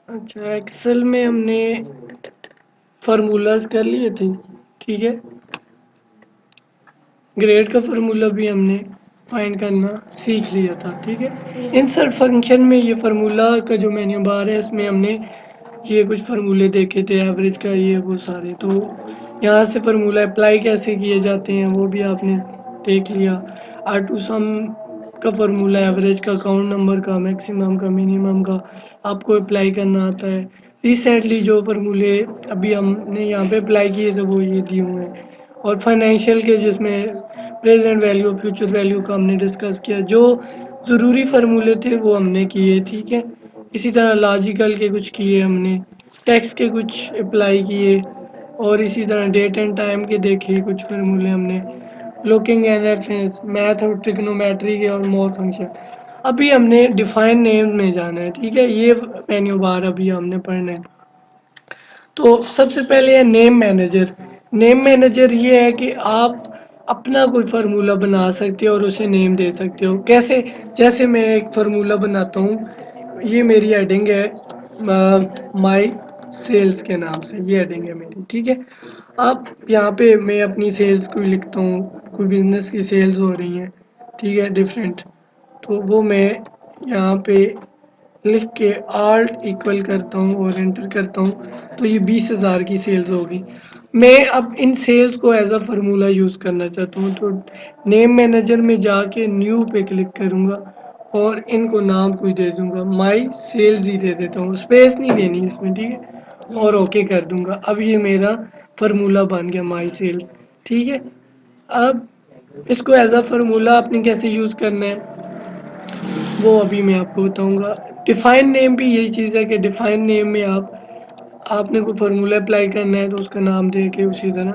اچھا، ایکسل میں ہم نے فارمولاز کر لیے تھے، ٹھیک ہے. گریڈ کا فارمولا بھی ہم نے فائنڈ کرنا سیکھ لیا تھا، ٹھیک ہے. انسرٹ فنکشن میں یہ فارمولا کا جو مینیو بار ہے اس میں ہم نے یہ کچھ فارمولے دیکھے تھے، ایوریج کا یہ وہ سارے. تو یہاں سے فارمولا اپلائی کیسے کیے جاتے ہیں وہ بھی آپ نے دیکھ لیا. آر ٹو سم کا فارمولا ایوریج کا، اکاؤنٹ نمبر کا، میکسیمم کا، منیمم کا آپ کو اپلائی کرنا آتا ہے. ریسنٹلی جو فارمولے ابھی ہم نے یہاں پہ اپلائی کیے تھے وہ یہ دیے ہوئے ہیں. اور فائنینشیل کے جس میں پریزنٹ ویلیو فیوچر ویلیو کا ہم نے ڈسکس کیا. جو ضروری فارمولے تھے وہ ہم نے کیے، ٹھیک ہے. اسی طرح لاجیکل کے کچھ کیے ہم نے، ٹیکس کے کچھ اپلائی کیے، اور اسی طرح ڈیٹ اینڈ ٹائم کے دیکھے کچھ فارمولے ہم نے. لوکنگ اینڈ ریفرنس، میتھ اور ٹریگنومیٹری کے اور مور فنکشن. ابھی ہم نے ڈیفائن نیم میں جانا ہے، ٹھیک ہے. یہ مینیو بار ابھی ہم نے پڑھنا ہے. تو سب سے پہلے ہے نیم مینیجر. نیم مینیجر یہ ہے کہ آپ اپنا کوئی فارمولا بنا سکتے ہو اور اسے نیم دے سکتے ہو. کیسے؟ جیسے میں ایک فارمولا بناتا ہوں، یہ میری ہیڈنگ ہے مائی سیلز کے نام سے، یہ ہیڈنگ ہے میری، ٹھیک ہے. اب یہاں پہ میں اپنی سیلز کو لکھتا ہوں، کوئی بزنس کی سیلز ہو رہی ہیں، ٹھیک ہے، ڈفرینٹ. تو وہ میں یہاں پہ لکھ کے آلٹ ایکول کرتا ہوں اور انٹر کرتا ہوں، تو یہ 20,000 کی سیلز ہوگی. میں اب ان سیلز کو ایز اے فارمولا یوز کرنا چاہتا ہوں، تو نیم مینیجر میں جا کے نیو پہ کلک کروں گا اور ان کو نام کوئی دے دوں گا، مائی سیلز ہی دے دیتا ہوں، اسپیس نہیں دینی اس میں، ٹھیک ہے. اور اوکے کر دوں گا. اب یہ میرا فارمولا بن گیا مائی سیل، ٹھیک ہے. اب اس کو ایز اے فارمولا آپ نے کیسے یوز کرنا ہے وہ ابھی میں آپ کو بتاؤں گا. ڈیفائن نیم بھی یہی چیز ہے کہ ڈیفائن نیم میں آپ نے کوئی فارمولا اپلائی کرنا ہے تو اس کا نام دے کے اسی طرح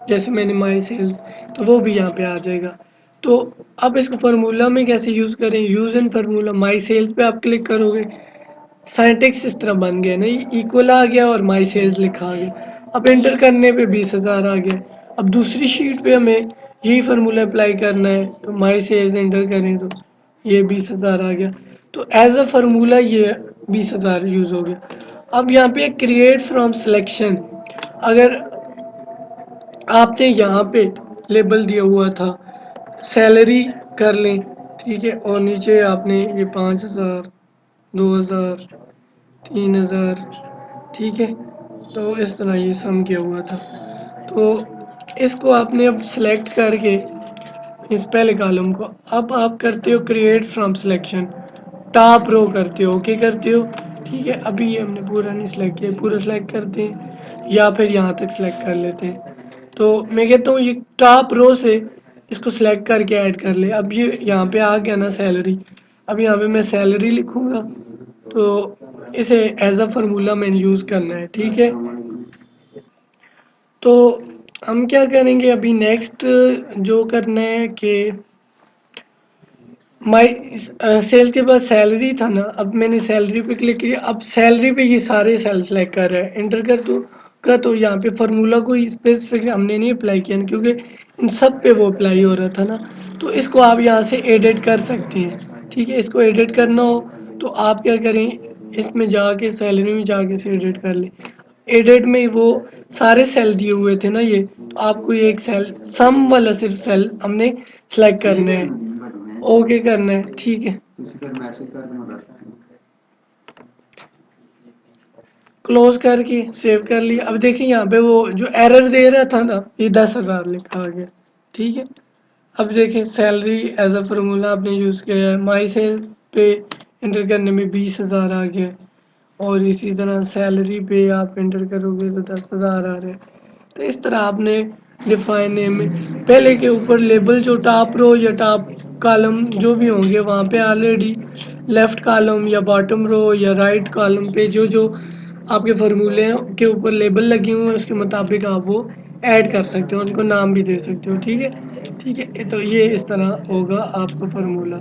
جیسے میں نے مائی سیلز، تو وہ بھی یہاں پہ آ جائے گا. تو اب اس کو فارمولا میں کیسے یوز کریں؟ یوز ان فارمولا، مائی سیلز پہ آپ کلک کرو گے، سائنٹکس اس طرح بن گیا نہیں، ایکول آ گیا اور مائی سیلز لکھا آ گیا. اب انٹر کرنے پہ 20,000 آ گیا. اب دوسری شیٹ پہ ہمیں یہی فارمولا اپلائی کرنا ہے، تو مائی سیلز انٹر کریں تو یہ 20,000 آ گیا. تو ایز اے فارمولا یہ 20,000 یوز ہو گیا. اب یہاں پہ کریٹ فرام سلیکشن، اگر آپ نے یہاں پہ لیبل دیا ہوا تھا سیلری کر لیں، ٹھیک ہے، اور نیچے آپ نے یہ 5,000، 2,000، 3,000، ٹھیک ہے. تو اس طرح یہ سم کیا ہوا تھا. تو اس کو آپ نے اب سلیکٹ کر کے اس پہلے کالم کو اب آپ کرتے ہو create from selection, top row کرتے ہو، اوکے کرتے ہو، ٹھیک ہے. ابھی یہ ہم نے پورا نہیں سلیکٹ کیا، پورا سلیکٹ کرتے ہیں یا پھر یہاں تک سلیکٹ کر لیتے ہیں. تو میں کہتا ہوں یہ ٹاپ رو سے اس کو سلیکٹ کر کے ایڈ کر لے. اب یہ یہاں پہ آ گیا نا سیلری، اب یہاں پہ میں سیلری لکھوں گا تو اسے ایز اے فارمولا میں نے یوز کرنا ہے، ٹھیک ہے. تو ہم کیا کریں گے ابھی نیکسٹ جو کرنا ہے کہ مائی سیل کے بعد سیلری تھا نا، اب میں نے سیلری پہ کلک کیا. اب سیلری پہ یہ سارے سیل سلیکٹ کر رہا ہے، انٹر کر دو کا. تو یہاں پہ فارمولا کوئی اسپیسیفک ہم نے نہیں اپلائی کیا کیونکہ ان سب پہ وہ اپلائی ہو رہا تھا نا. تو اس کو آپ یہاں سے ایڈٹ کر سکتے ہیں، ٹھیک ہے. اس کو ایڈٹ کرنا ہو تو آپ کیا کریں، اس میں جا کے سیلری میں جا کے اسے ایڈٹ کر لیں. ایڈٹ میں وہ سارے سیل دیے ہوئے تھے نا یہ، تو آپ کو ایک سیل سم والا صرف سیل ہم نے سلیکٹ کرنا ہے، اوکے کرنا ہے، ٹھیک ہے. کلوز کر کے سیو کر لیا. اب دیکھیں یہاں پہ وہ جو ایرر دے رہا تھا نا یہ 10,000 لکھا آ گیا، ٹھیک ہے. اب دیکھیں سیلری ایز اے فارمولا آپ نے یوز کیا ہے، مائی سیل پہ انٹر کرنے میں 20,000 آ گیا، اور اسی طرح سیلری پہ آپ انٹر کرو گے تو 10,000 آ رہے. تو اس طرح آپ نے ڈیفائن نیم میں پہلے کے اوپر لیبل جو ٹاپ رو یا ٹاپ کالم جو بھی ہوں گے وہاں پہ آلریڈی لیفٹ کالم یا باٹم رو یا رائٹ کالم پہ جو جو آپ کے فارمولے کے اوپر لیبل لگے ہوئے ہیں اس کے مطابق آپ وہ ایڈ کر سکتے ہو، ان کو نام بھی دے سکتے ہو، ٹھیک ہے. ٹھیک ہے، تو یہ اس طرح ہوگا آپ کا فارمولا،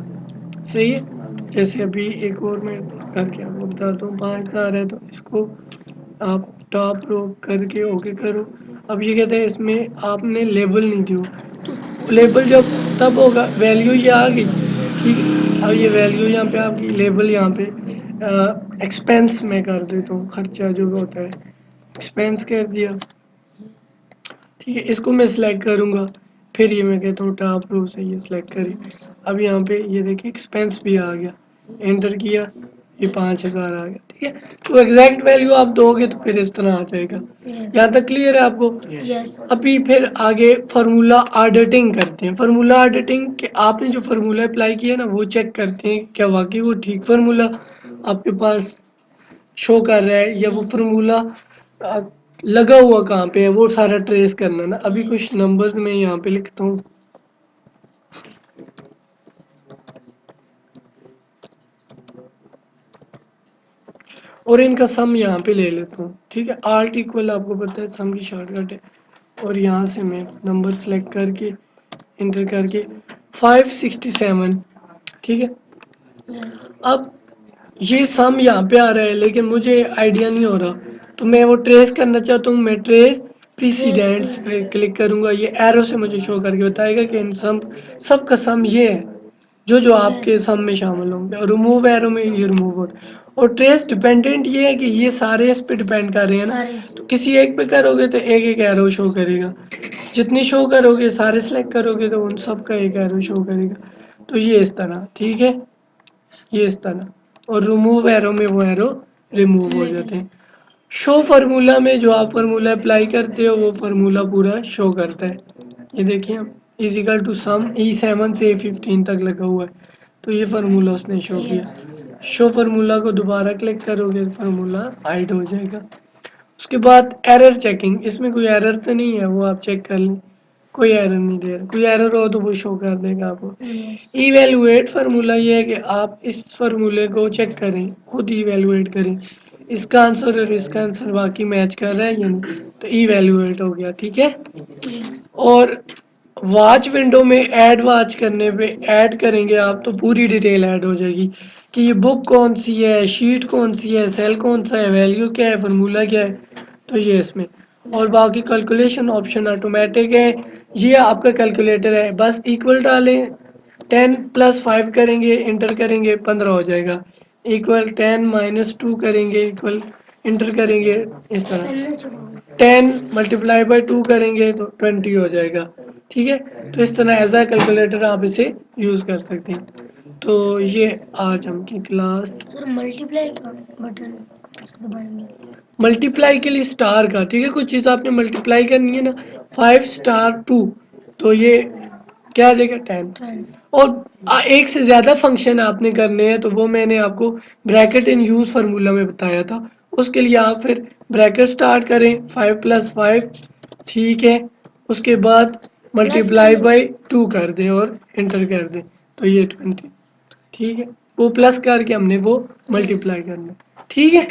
صحیح ہے. جیسے ابھی ایک اور میں کر کے آپ کو بتاتا ہوں، 5,000 ہے تو اس کو آپ ٹاپ رو کر کے اوکے کرو. اب یہ کہتے ہیں اس میں آپ نے لیبل نہیں دیو، تو لیبل جب تب ہوگا ویلیو یہ آ گئی، ٹھیک ہے. اب یہ ویلیو یہاں پہ آپ کی لیبل یہاں پہ ایکسپینس میں کر دیتا ہوں، خرچہ جو بھی ہوتا ہے ایکسپینس کر دیا، ٹھیک ہے. اس کو میں سلیکٹ کروں گا، پھر یہ میں کہتا ہوں ٹاپ رو سے یہ سلیکٹ کریں. اب یہاں پہ یہ دیکھیں ایکسپینس بھی آ گیا، انٹر کیا، یہ 5000 آ گیا، ٹھیک ہے. تو ایگزیکٹ ویلیو آپ دو گے تو پھر اس طرح آ جائے گا. یہاں تک کلیئر ہے آپ کو؟ ابھی پھر آگے فارمولا آڈیٹنگ کرتے ہیں. فارمولا آڈیٹنگ کہ آپ نے جو فارمولا اپلائی کیا نا وہ چیک کرتے ہیں کیا واقعی وہ ٹھیک فارمولا آپ کے پاس شو کر رہا ہے یا وہ فارمولا لگا ہوا کہاں پہ ہے، وہ سارا ٹریس کرنا نا. ابھی کچھ نمبرز میں یہاں پہ لکھتا ہوں. اور ان کا سم یہاں پہ لے لیتا ہوں، ٹھیک ہے. آلٹ ایکول آپ کو پتہ ہے سم کی شارٹ کٹ ہے. اور یہاں سے میں نمبر سلیکٹ کر کے انٹر کر کے 567، ٹھیک ہے. اب یہ سم یہاں پہ آ رہا ہے لیکن مجھے آئیڈیا نہیں ہو رہا، تو میں وہ ٹریس کرنا چاہتا ہوں. میں ٹریس پریسیڈنٹس پہ کلک کروں گا، یہ ایرو سے مجھے شو کر کے بتائے گا کہ ان سب کا سم یہ ہے جو آپ کے سم میں شامل ہوں گے. اور ریموو ایرو میں یہ ریموو ہو. اور ٹریس ڈیپینڈنٹ یہ ہے کہ یہ سارے اس پہ ڈیپینڈ کر رہے ہیں نا، تو کسی ایک پہ کرو گے تو ایک ایک ایرو شو کرے گا. جتنی شو کرو گے سارے سلیکٹ کرو گے تو ان سب کا ایک ایرو شو کرے گا. تو یہ اس طرح، ٹھیک ہے، یہ اس طرح. اور ریموو ایرو میں وہ ایرو ریموو ہو جاتے ہیں. شو فارمولا میں جو آپ فارمولا اپلائی کرتے ہو وہ فارمولا پورا شو کرتا ہے. یہ دیکھیں ایزیکل ٹو سم E7 سے E15 تک لگا ہوا ہے، تو یہ فارمولا اس نے شو کیا. شو فارمولا کو دوبارہ کلک کرو گے فارمولا ہائڈ ہو جائے گا. اس کے بعد ایرر چیکنگ، اس میں کوئی ایرر تو نہیں ہے وہ آپ چیک کر لیں. کوئی ایرر نہیں دے رہا، کوئی ایرر ہو تو وہ شو کر دے گا آپ کو. ایویلویٹ فارمولا یہ ہے کہ آپ اس فارمولے کو چیک کریں، خود ایویلویٹ کریں اس کا آنسر اور اس کا آنسر واقعی میچ کر رہا ہے یا نہیں. تو ایویلویٹ ہو گیا، ٹھیک ہے. اور واچ ونڈو میں ایڈ واچ کرنے پہ ایڈ کریں گے آپ تو پوری ڈیٹیل ایڈ ہو جائے گی کہ یہ بک کون سی ہے، شیٹ کون سی ہے، سیل کون سا ہے، ویلیو کیا ہے، فارمولا کیا ہے. تو یہ اس میں اور باقی کیلکولیشن آپشن آٹومیٹک ہے. یہ آپ کا کیلکولیٹر ہے، بس ایکول ڈالیں، 10+5 کریں گے انٹر کریں گے 15 ہو جائے گا. ایکول 10 - 2 کریں گے ایکول انٹر کریں گے اس طرح. 10 × 2 کریں گے تو 20 ہو جائے گا، ٹھیک ہے. تو اس طرح ایز اے کیلکولیٹر آپ اسے یوز کر سکتے ہیں. تو یہ آج ہم کی کلاس ملٹیپلائی کا بٹن دبائیں گے ملٹیپلائی کے لیے اسٹار کا، ٹھیک ہے. کچھ چیز آپ نے ملٹیپلائی کرنی ہے نا، 5*2 تو یہ کیا آ جائے گا 10. اور ایک سے زیادہ فنکشن آپ نے کرنے ہیں تو وہ میں نے آپ کو بریکٹ ان یوز فارمولا میں بتایا تھا. اس کے لیے آپ پھر بریکٹ سٹارٹ کریں 5+5، ٹھیک ہے. اس کے بعد ×2 کر دیں اور انٹر کر دیں تو یہ 20، ٹھیک ہے. وہ پلس کر کے ہم نے وہ ملٹیپلائی کرنا، ٹھیک ہے.